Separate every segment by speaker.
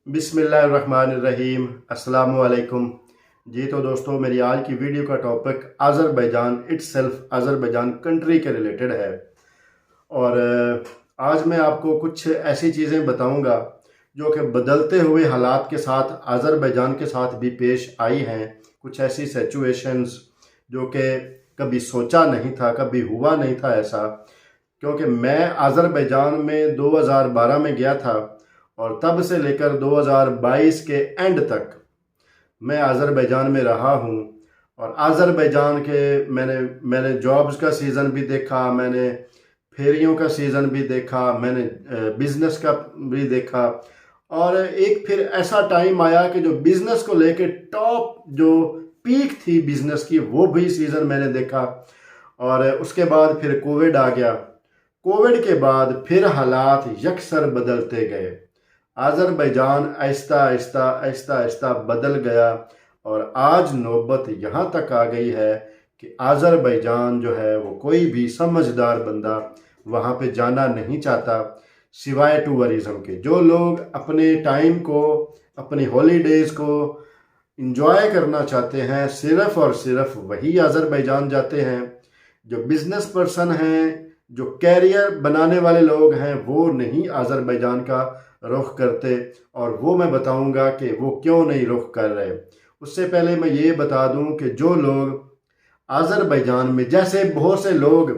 Speaker 1: बिस्मिल्लाहिर्रहमानिर्रहीम अस्सलाम वालेकुम। जी तो दोस्तों, मेरी आज की वीडियो का topic Azerbaijan itself, Azerbaijan country के रिलेटेड है। और आज मैं आपको कुछ ऐसी चीज़ें बताऊंगा जो कि बदलते हुए हालात के साथ अज़रबैजान के साथ भी पेश आई हैं। कुछ ऐसी सिचुएशंस जो कि कभी सोचा नहीं था, कभी हुआ नहीं था ऐसा। क्योंकि मैं अज़रबैजान में 2012 में गया था और तब से लेकर 2022 के एंड तक मैं अज़रबैजान में रहा हूँ। और अज़रबैजान के मैंने जॉब्स का सीज़न भी देखा, मैंने फेरियों का सीज़न भी देखा, मैंने बिज़नेस का भी देखा। और एक फिर ऐसा टाइम आया कि जो बिज़नेस को लेके टॉप जो पीक थी बिज़नेस की, वो भी सीज़न मैंने देखा। और उसके बाद फिर कोविड आ गया। कोविड के बाद फिर हालात यकसर बदलते गए। अज़रबैजान आहिस्ता आहिस्ता आहिस्ता आहिस्ता बदल गया और आज नौबत यहाँ तक आ गई है कि अज़रबैजान जो है वो कोई भी समझदार बंदा वहाँ पे जाना नहीं चाहता, सिवाय टूरिज़म के। जो लोग अपने टाइम को, अपनी हॉलीडेज़ को इंजॉय करना चाहते हैं, सिर्फ़ और सिर्फ वही अज़रबैजान जाते हैं। जो बिज़नेस पर्सन हैं, जो कैरियर बनाने वाले लोग हैं, वो नहीं अज़रबैजान का रुख करते। और वो मैं बताऊंगा कि वो क्यों नहीं रुख कर रहे। उससे पहले मैं ये बता दूं कि जो लोग अज़रबैजान में, जैसे बहुत से लोग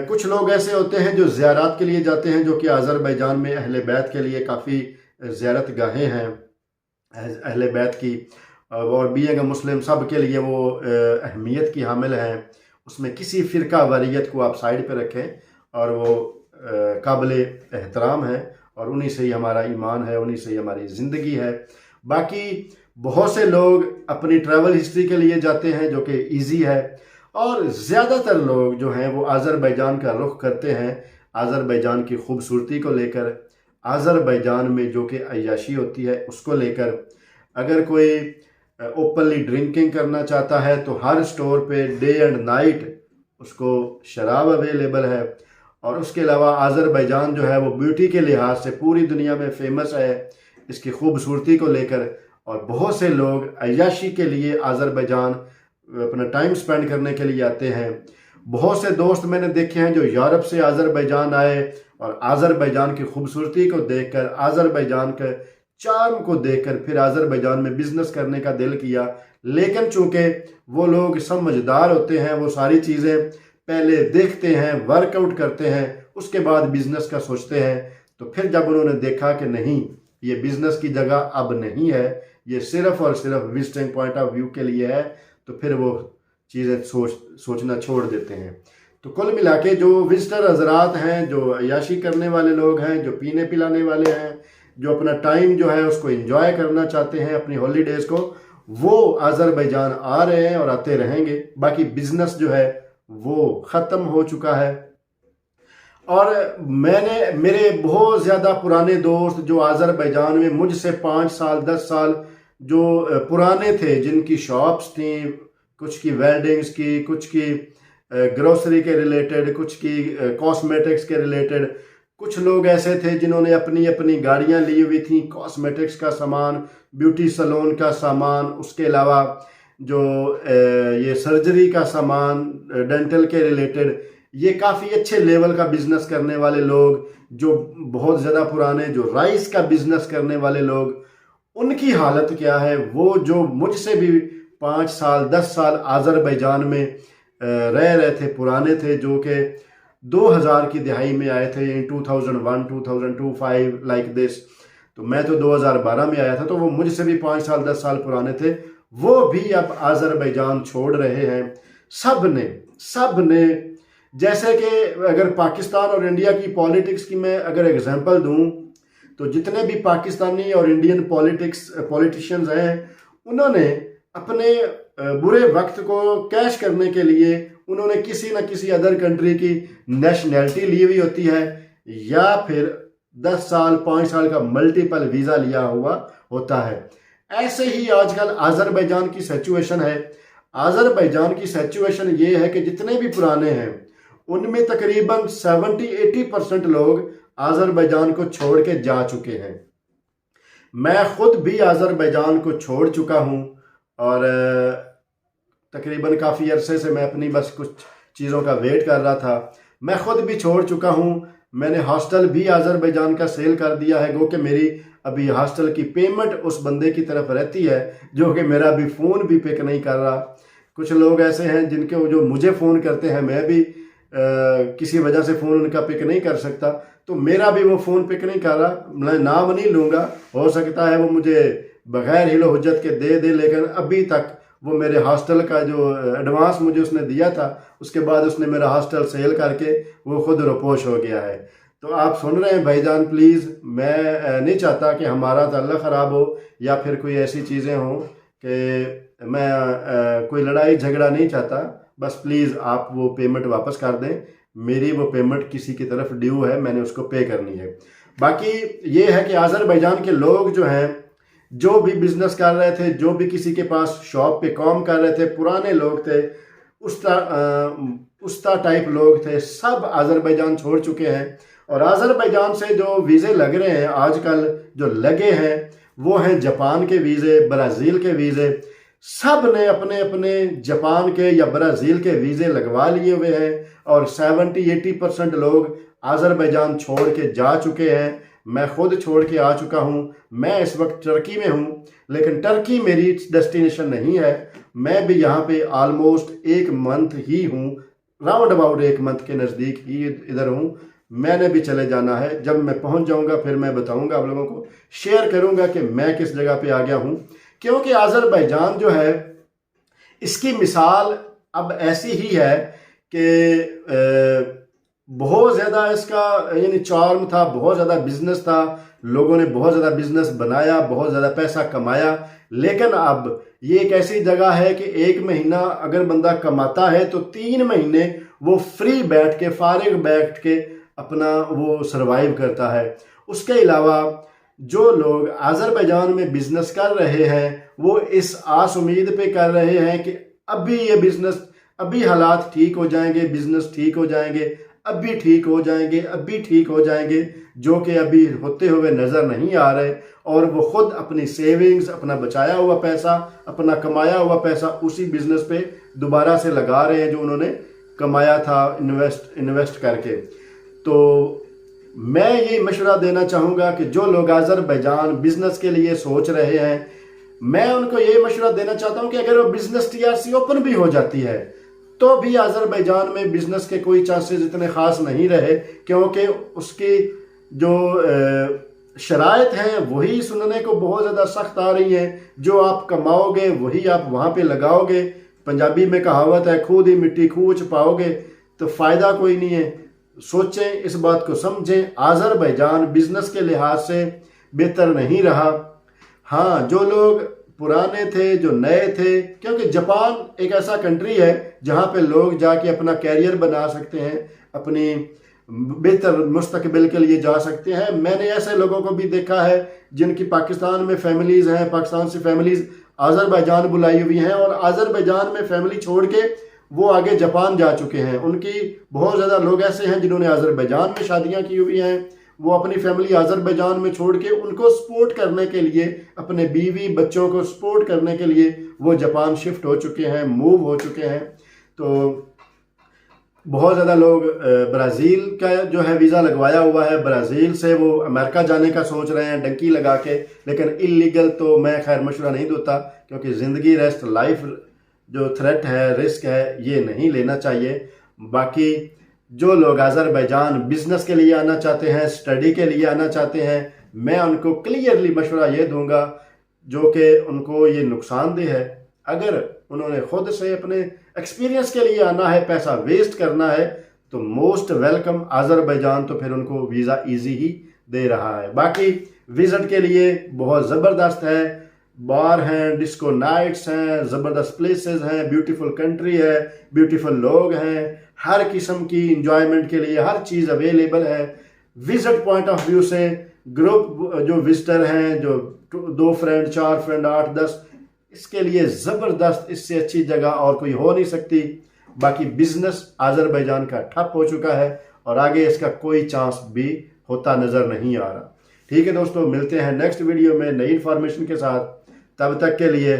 Speaker 1: कुछ लोग ऐसे होते हैं जो ज़ियारत के लिए जाते हैं, जो कि अज़रबैजान में अहले बैत के लिए काफ़ी ज़ियारत गाहें हैं अहले बैत की, और बीइंग मुस्लिम सब के लिए वो अहमियत की हामिल हैं। उसमें किसी फ़िरका वारियत को आप साइड पर रखें और वो काबिल एहतराम है, और उन्हीं से ही हमारा ईमान है, उन्हीं से ही हमारी ज़िंदगी है। बाकी बहुत से लोग अपनी ट्रैवल हिस्ट्री के लिए जाते हैं, जो कि ईजी है। और ज़्यादातर लोग जो हैं वो अज़रबैजान का रुख करते हैं अज़रबैजान की खूबसूरती को लेकर, अज़रबैजान में जो कि अय्याशी होती है उसको लेकर। अगर कोई ओपनली ड्रिंकिंग करना चाहता है तो हर स्टोर पे डे एंड नाइट उसको शराब अवेलेबल है। और उसके अलावा अज़रबैजान जो है वो ब्यूटी के लिहाज से पूरी दुनिया में फेमस है, इसकी खूबसूरती को लेकर। और बहुत से लोग अय्याशी के लिए अज़रबैजान अपना टाइम स्पेंड करने के लिए आते हैं। बहुत से दोस्त मैंने देखे हैं जो यूरोप से अज़रबैजान आए और अज़रबैजान की खूबसूरती को देखकर, अज़रबैजान के चार्म को देखकर फिर अज़रबैजान में बिज़नेस करने का दिल किया। लेकिन चूँकि वो लोग समझदार होते हैं, वो सारी चीज़ें पहले देखते हैं, वर्कआउट करते हैं, उसके बाद बिज़नेस का सोचते हैं। तो फिर जब उन्होंने देखा कि नहीं, ये बिज़नेस की जगह अब नहीं है, ये सिर्फ़ और सिर्फ विजिटिंग पॉइंट ऑफ व्यू के लिए है, तो फिर वो चीज़ें सोचना छोड़ देते हैं। तो कुल मिला के जो विजिटर हजरात हैं, जो अय्याशी करने वाले लोग हैं, जो पीने पिलाने वाले हैं, जो अपना टाइम जो है उसको एंजॉय करना चाहते हैं, अपनी हॉलीडेज़ को, वो अज़रबैजान आ रहे हैं और आते रहेंगे। बाकी बिज़नेस जो है वो ख़त्म हो चुका है। और मेरे बहुत ज़्यादा पुराने दोस्त जो अज़रबैजान में मुझसे 5 साल 10 साल जो पुराने थे, जिनकी शॉप्स थी, कुछ की वेल्डिंग्स की, कुछ की ग्रोसरी के रिलेटेड, कुछ की कॉस्मेटिक्स के रिलेटेड, कुछ लोग ऐसे थे जिन्होंने अपनी अपनी गाड़ियां ली हुई थी, कॉस्मेटिक्स का सामान, ब्यूटी सैलून का सामान, उसके अलावा जो ये सर्जरी का सामान, डेंटल के रिलेटेड, ये काफ़ी अच्छे लेवल का बिज़नेस करने वाले लोग, जो बहुत ज़्यादा पुराने, जो राइस का बिज़नेस करने वाले लोग, उनकी हालत क्या है। वो जो मुझसे भी 5 साल 10 साल अज़रबैजान में रह रहे थे, पुराने थे, जो कि 2000 की दिहाई में आए थे, इन 2001 2002 5 लाइक दिस। तो मैं तो 2012 में आया था, तो वो मुझसे भी 5 साल 10 साल पुराने थे। वो भी अब अज़रबैजान छोड़ रहे हैं। सब ने जैसे कि अगर पाकिस्तान और इंडिया की पॉलिटिक्स की मैं अगर एग्जांपल दूं, तो जितने भी पाकिस्तानी और इंडियन पॉलिटिशियंस हैं, उन्होंने अपने बुरे वक्त को कैश करने के लिए उन्होंने किसी न किसी अदर कंट्री की नेशनैलिटी ली हुई होती है, या फिर 10 साल 5 साल का मल्टीपल वीज़ा लिया हुआ होता है। ऐसे ही आजकल अज़रबैजान की सिचुएशन है। अज़रबैजान की सिचुएशन ये है कि जितने भी पुराने हैं उनमें तकरीबन 70-80% लोग अज़रबैजान को छोड़ के जा चुके हैं। मैं ख़ुद भी अज़रबैजान को छोड़ चुका हूँ और तकरीबन काफ़ी अरसे से मैं अपनी बस कुछ चीज़ों का वेट कर रहा था। मैं ख़ुद भी छोड़ चुका हूँ। मैंने हॉस्टल भी अज़रबैजान का सेल कर दिया है, गो कि मेरी अभी हॉस्टल की पेमेंट उस बंदे की तरफ रहती है जो कि मेरा अभी फ़ोन भी पिक नहीं कर रहा। कुछ लोग ऐसे हैं जिनके जो मुझे फ़ोन करते हैं, मैं भी किसी वजह से फ़ोन उनका पिक नहीं कर सकता, तो मेरा भी वो फ़ोन पिक नहीं कर रहा। मैं नाम नहीं लूँगा, हो सकता है वो मुझे बग़ैर हिलो हुज्जत के दे, लेकिन अभी तक वो मेरे हॉस्टल का जो एडवांस मुझे उसने दिया था, उसके बाद उसने मेरा हॉस्टल सेल करके वो खुद रोपोश हो गया है। तो आप सुन रहे हैं भाईजान, प्लीज़, मैं नहीं चाहता कि हमारा ताल्लुक़ ख़राब हो या फिर कोई ऐसी चीज़ें हों कि मैं कोई लड़ाई झगड़ा नहीं चाहता। बस प्लीज़ आप वो पेमेंट वापस कर दें। मेरी वो पेमेंट किसी की तरफ ड्यू है, मैंने उसको पे करनी है। बाकी ये है कि अज़रबैजान के लोग जो हैं, जो भी बिज़नेस कर रहे थे, जो भी किसी के पास शॉप पे काम कर रहे थे, पुराने लोग थे, उस्ता टाइप लोग थे, सब अज़रबैजान छोड़ चुके हैं। और अज़रबैजान से जो वीज़े लग रहे हैं आजकल, जो लगे हैं वो हैं जापान के वीज़े, ब्राज़ील के वीज़े। सब ने अपने अपने जापान के या ब्राज़ील के वीज़े लगवा लिए हुए हैं और 70-80% लोग अज़रबैजान छोड़ के जा चुके हैं। मैं खुद छोड़ के आ चुका हूँ। मैं इस वक्त टर्की में हूँ, लेकिन टर्की मेरी डेस्टिनेशन नहीं है। मैं भी यहाँ पे ऑलमोस्ट 1 मंथ ही हूँ, राउंड अबाउट 1 मंथ के नज़दीक ही इधर हूँ। मैंने भी चले जाना है। जब मैं पहुँच जाऊँगा फिर मैं बताऊँगा, आप लोगों को शेयर करूँगा कि मैं किस जगह पे आ गया हूँ। क्योंकि अज़रबैजान जो है, इसकी मिसाल अब ऐसी ही है कि बहुत ज़्यादा इसका यानी चार्म था, बहुत ज़्यादा बिजनेस था, लोगों ने बहुत ज़्यादा बिजनेस बनाया, बहुत ज़्यादा पैसा कमाया। लेकिन अब ये एक ऐसी जगह है कि 1 महीना अगर बंदा कमाता है तो 3 महीने वो फ्री बैठ के, फारिग बैठ के अपना वो सरवाइव करता है। उसके अलावा जो लोग अज़रबैजान में बिजनेस कर रहे हैं वो इस आस उम्मीद पे कर रहे हैं कि अभी ये बिजनेस, अभी हालात ठीक हो जाएंगे, बिजनेस ठीक हो जाएंगे, अभी ठीक हो जाएंगे, अभी ठीक हो जाएंगे, जो कि अभी होते हुए नज़र नहीं आ रहे। और वो खुद अपनी सेविंग्स, अपना बचाया हुआ पैसा, अपना कमाया हुआ पैसा उसी बिजनेस पे दोबारा से लगा रहे हैं जो उन्होंने कमाया था इन्वेस्ट करके। तो मैं ये मशवरा देना चाहूँगा कि जो लोग अज़रबैजान बिजनेस के लिए सोच रहे हैं, मैं उनको ये मशवरा देना चाहता हूँ कि अगर वो बिजनेस TRC ओपन भी हो जाती है तो भी अज़रबैजान में बिजनेस के कोई चांसेस इतने ख़ास नहीं रहे, क्योंकि उसकी जो शराइत हैं वही सुनने को बहुत ज़्यादा सख्त आ रही हैं। जो आप कमाओगे वही आप वहाँ पे लगाओगे। पंजाबी में कहावत है, खुद ही मिट्टी खूह पाओगे, तो फ़ायदा कोई नहीं है। सोचें, इस बात को समझें। अज़रबैजान बिजनेस के लिहाज से बेहतर नहीं रहा। हाँ, जो लोग पुराने थे, जो नए थे, क्योंकि जापान एक ऐसा कंट्री है जहाँ पे लोग जाके अपना कैरियर बना सकते हैं, अपनी बेहतर मुस्तकबिल के लिए जा सकते हैं। मैंने ऐसे लोगों को भी देखा है जिनकी पाकिस्तान में फैमिलीज़ हैं, पाकिस्तान से फैमिलीज़ अज़रबैजान बुलाई हुई हैं और अज़रबैजान में फैमिली छोड़ के वो आगे जापान जा चुके हैं। उनकी बहुत ज़्यादा लोग ऐसे हैं जिन्होंने अज़रबैजान में शादियाँ की हुई हैं, वो अपनी फैमिली अज़रबैजान में छोड़ के उनको सपोर्ट करने के लिए, अपने बीवी बच्चों को सपोर्ट करने के लिए वो जापान शिफ्ट हो चुके हैं, मूव हो चुके हैं। तो बहुत ज़्यादा लोग ब्राज़ील का जो है वीज़ा लगवाया हुआ है, ब्राज़ील से वो अमेरिका जाने का सोच रहे हैं डंकी लगा के। लेकिन इलीगल तो मैं खैर मशवरा नहीं देता, क्योंकि ज़िंदगी रेस्ट, लाइफ जो थ्रेट है, रिस्क है, ये नहीं लेना चाहिए। बाकी जो लोग अज़रबैजान बिजनेस के लिए आना चाहते हैं, स्टडी के लिए आना चाहते हैं, मैं उनको क्लियरली मशवरा ये दूंगा जो कि उनको ये नुकसानदेह है। अगर उन्होंने खुद से अपने एक्सपीरियंस के लिए आना है, पैसा वेस्ट करना है, तो मोस्ट वेलकम अज़रबैजान तो फिर उनको वीज़ा इजी ही दे रहा है। बाकी विज़िट के लिए बहुत ज़बरदस्त है, बार हैं, डिस्को नाइट्स हैं, ज़बरदस्त प्लेसेस हैं, ब्यूटीफुल कंट्री है, ब्यूटीफुल लोग हैं, हर किस्म की इंजॉयमेंट के लिए हर चीज़ अवेलेबल है। विजिट पॉइंट ऑफ व्यू से ग्रुप जो विजिटर हैं, जो 2 फ्रेंड, 4 फ्रेंड, 8, 10, इसके लिए ज़बरदस्त, इससे अच्छी जगह और कोई हो नहीं सकती। बाकी बिजनेस अज़रबैजान का ठप हो चुका है और आगे इसका कोई चांस भी होता नज़र नहीं आ रहा। ठीक है दोस्तों, मिलते हैं नेक्स्ट वीडियो में नई इन्फॉर्मेशन के साथ। तब तक के लिए